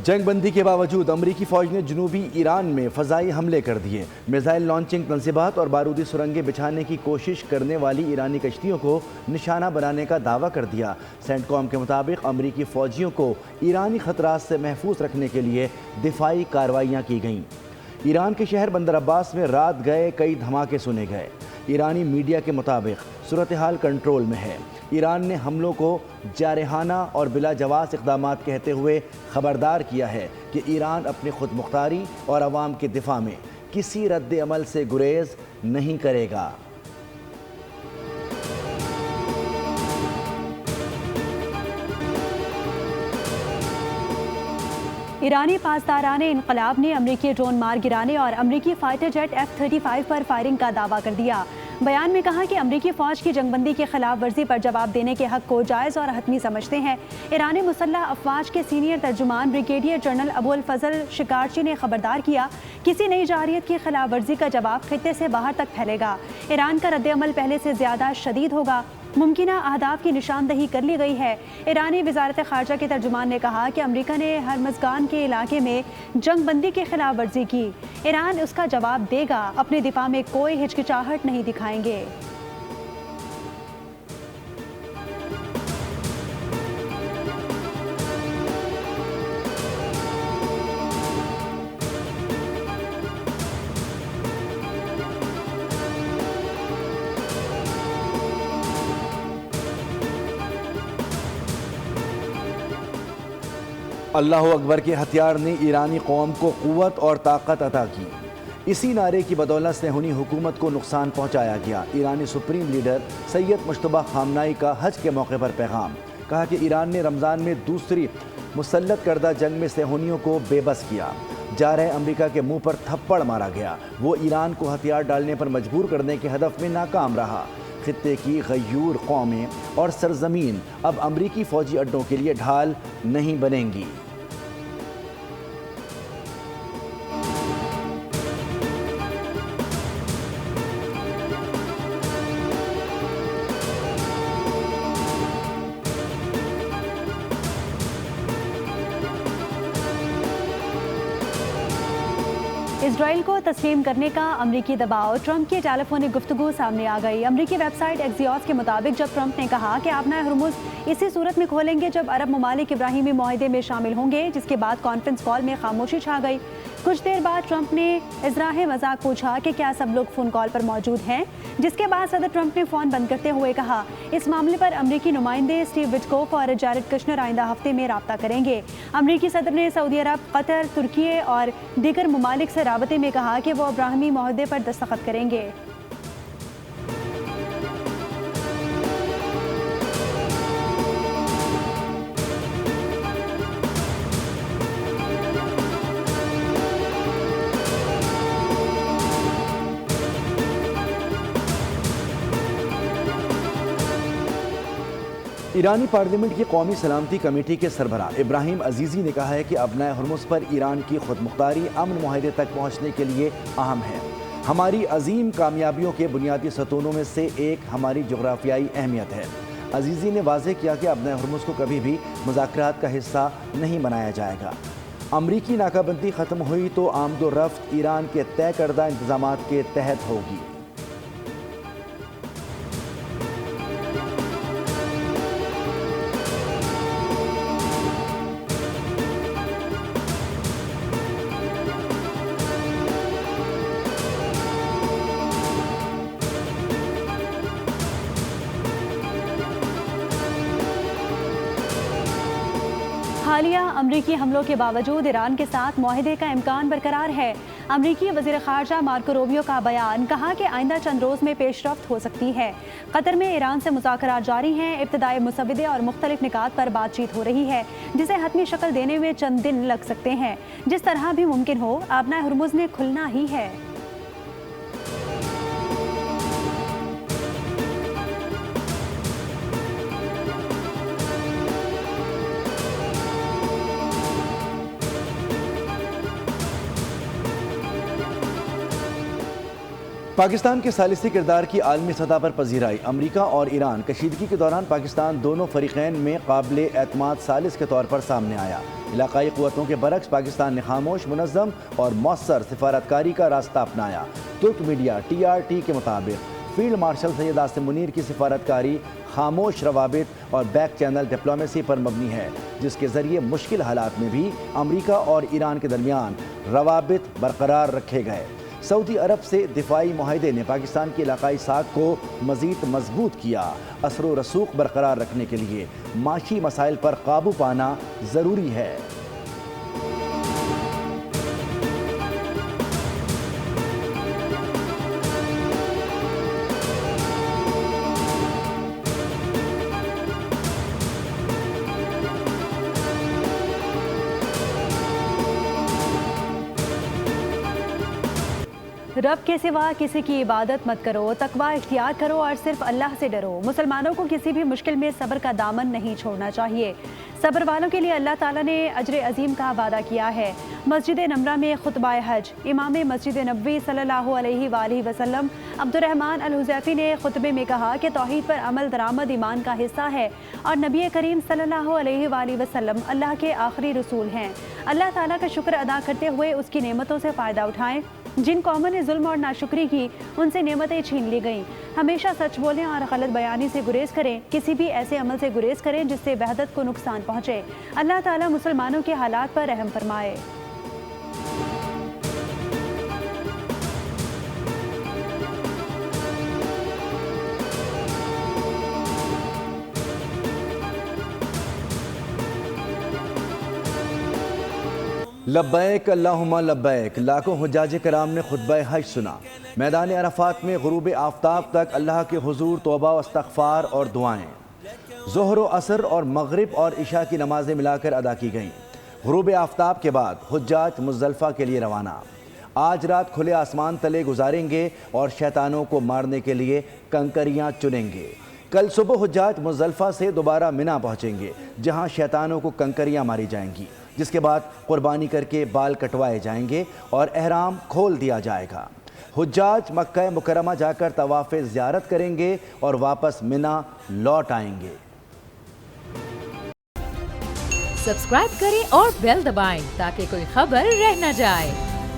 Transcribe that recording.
جنگ بندی کے باوجود امریکی فوج نے جنوبی ایران میں فضائی حملے کر دیے۔ میزائل لانچنگ تنصیبات اور بارودی سرنگیں بچھانے کی کوشش کرنے والی ایرانی کشتیوں کو نشانہ بنانے کا دعویٰ کر دیا۔ سینٹ کام کے مطابق امریکی فوجیوں کو ایرانی خطرات سے محفوظ رکھنے کے لیے دفاعی کارروائیاں کی گئیں۔ ایران کے شہر بندر عباس میں رات گئے کئی دھماکے سنے گئے۔ ایرانی میڈیا کے مطابق صورتحال کنٹرول میں ہے۔ ایران نے حملوں کو جارحانہ اور بلا جواز اقدامات کہتے ہوئے خبردار کیا ہے کہ ایران اپنی خود مختاری اور عوام کے دفاع میں کسی رد عمل سے گریز نہیں کرے گا۔ ایرانی پاسداران انقلاب نے امریکی ڈرون مار گرانے اور امریکی فائٹر جیٹ F-35 پر فائرنگ کا دعویٰ کر دیا۔ بیان میں کہا کہ امریکی فوج کی جنگ بندی کی خلاف ورزی پر جواب دینے کے حق کو جائز اور حتمی سمجھتے ہیں۔ ایرانی مسلح افواج کے سینئر ترجمان بریگیڈیئر جنرل ابو الفضل شکارچی نے خبردار کیا، کسی نئی جارحیت کی خلاف ورزی کا جواب خطے سے باہر تک پھیلے گا۔ ایران کا رد عمل پہلے سے زیادہ شدید ہوگا۔ ممکنہ اہداف کی نشاندہی کر لی گئی ہے۔ ایرانی وزارت خارجہ کے ترجمان نے کہا کہ امریکہ نے ہرمزگان کے علاقے میں جنگ بندی کی خلاف ورزی کی۔ ایران اس کا جواب دے گا، اپنے دفاع میں کوئی ہچکچاہٹ نہیں دکھائیں گے۔ اللہ اکبر کے ہتھیار نے ایرانی قوم کو قوت اور طاقت عطا کی۔ اسی نعرے کی بدولت صہیونی حکومت کو نقصان پہنچایا گیا۔ ایرانی سپریم لیڈر سید مجتبیٰ خامنائی کا حج کے موقع پر پیغام، کہا کہ ایران نے رمضان میں دوسری مسلط کردہ جنگ میں صہیونیوں کو بے بس کیا۔ جا رہے امریکہ کے منہ پر تھپڑ مارا گیا۔ وہ ایران کو ہتھیار ڈالنے پر مجبور کرنے کے ہدف میں ناکام رہا۔ خطے کی غیور قومیں اور سرزمین اب امریکی فوجی اڈوں کے لیے ڈھال نہیں بنیں گی۔ اسرائیل کو تسلیم کرنے کا امریکی دباؤ، ٹرمپ کی ٹیلی فونک گفتگو سامنے آ گئی۔ امریکی ویب سائٹ ایکزیوس کے مطابق جب ٹرمپ نے کہا کہ آبنائے ہرمز اسی صورت میں کھولیں گے جب عرب ممالک ابراہیمی معاہدے میں شامل ہوں گے، جس کے بعد کانفرنس کال میں خاموشی چھا گئی۔ کچھ دیر بعد ٹرمپ نے اظہار مذاق پوچھا کہ کیا سب لوگ فون کال پر موجود ہیں، جس کے بعد صدر ٹرمپ نے فون بند کرتے ہوئے کہا اس معاملے پر امریکی نمائندے اسٹیو وٹکوف اور جیرڈ کشنر آئندہ ہفتے میں رابطہ کریں گے۔ امریکی صدر نے سعودی عرب، قطر، ترکیے اور دیگر ممالک سے رابطے میں کہا کہ وہ ابراہیمی معاہدے پر دستخط کریں گے۔ ایرانی پارلیمنٹ کی قومی سلامتی کمیٹی کے سربراہ ابراہیم عزیزی نے کہا ہے کہ ابنائے ہرمز پر ایران کی خود مختاری امن معاہدے تک پہنچنے کے لیے اہم ہے۔ ہماری عظیم کامیابیوں کے بنیادی ستونوں میں سے ایک ہماری جغرافیائی اہمیت ہے۔ عزیزی نے واضح کیا کہ ابنائے ہرمز کو کبھی بھی مذاکرات کا حصہ نہیں بنایا جائے گا۔ امریکی ناکہ بندی ختم ہوئی تو آمد و رفت ایران کے طے کردہ انتظامات کے تحت ہوگی۔ حالیہ امریکی حملوں کے باوجود ایران کے ساتھ معاہدے کا امکان برقرار ہے۔ امریکی وزیر خارجہ مارکو روبیو کا بیان، کہا کہ آئندہ چند روز میں پیش رفت ہو سکتی ہے۔ قطر میں ایران سے مذاکرات جاری ہیں۔ ابتدائی مسودے اور مختلف نکات پر بات چیت ہو رہی ہے، جسے حتمی شکل دینے میں چند دن لگ سکتے ہیں۔ جس طرح بھی ممکن ہو، آبنائے ہرمز نے کھلنا ہی ہے۔ پاکستان کے ثالثی کردار کی عالمی سطح پر پذیرائی۔ امریکہ اور ایران کشیدگی کے دوران پاکستان دونوں فریقین میں قابل اعتماد ثالث کے طور پر سامنے آیا۔ علاقائی قوتوں کے برعکس پاکستان نے خاموش، منظم اور مؤثر سفارتکاری کا راستہ اپنایا۔ ترک میڈیا TRT کے مطابق فیلڈ مارشل سید عاصم منیر کی سفارتکاری خاموش روابط اور بیک چینل ڈپلومیسی پر مبنی ہے، جس کے ذریعے مشکل حالات میں بھی امریکہ اور ایران کے درمیان روابط برقرار رکھے گئے۔ سعودی عرب سے دفاعی معاہدے نے پاکستان کی علاقائی ساکھ کو مزید مضبوط کیا۔ اثر و رسوخ برقرار رکھنے کے لیے معاشی مسائل پر قابو پانا ضروری ہے۔ رب کے سوا کسی کی عبادت مت کرو، تقوی اختیار کرو اور صرف اللہ سے ڈرو۔ مسلمانوں کو کسی بھی مشکل میں صبر کا دامن نہیں چھوڑنا چاہیے۔ صبر والوں کے لیے اللہ تعالیٰ نے اجر عظیم کا وعدہ کیا ہے۔ مسجد نمرہ میں خطبہ حج، امام مسجد نبوی صلی اللہ علیہ وآلہ وسلم عبدالرحمن الحذیفی نے خطبے میں کہا کہ توحید پر عمل درآمد ایمان کا حصہ ہے اور نبی کریم صلی اللہ علیہ وآلہ وسلم اللہ کے آخری رسول ہیں۔ اللہ تعالیٰ کا شکر ادا کرتے ہوئے اس کی نعمتوں سے فائدہ اٹھائیں۔ جن قوموں نے ظلم اور ناشکری کی ان سے نعمتیں چھین لی گئیں۔ ہمیشہ سچ بولیں اور غلط بیانی سے گریز کریں۔ کسی بھی ایسے عمل سے گریز کریں جس سے وحدت کو نقصان پہنچے۔ اللہ تعالیٰ مسلمانوں کے حالات پر رحم فرمائے۔ لبیک اللہم لبیک، لاکھوں حجاج کرام نے خطبہ حج سنا۔ میدان عرفات میں غروب آفتاب تک اللہ کے حضور توبہ و استغفار اور دعائیں۔ ظہر و عصر اور مغرب اور عشاء کی نمازیں ملا کر ادا کی گئیں۔ غروب آفتاب کے بعد حجاج مزدلفہ کے لیے روانہ۔ آج رات کھلے آسمان تلے گزاریں گے اور شیطانوں کو مارنے کے لیے کنکریاں چنیں گے۔ کل صبح حجاج مزدلفہ سے دوبارہ منی پہنچیں گے، جہاں شیطانوں کو کنکریاں ماری جائیں گی، جس کے بعد قربانی کر کے بال کٹوائے جائیں گے اور احرام کھول دیا جائے گا۔ حجاج مکہ مکرمہ جا کر طواف زیارت کریں گے اور واپس منی لوٹ آئیں گے۔ سبسکرائب کریں اور بیل دبائیں تاکہ کوئی خبر رہ نہ جائے۔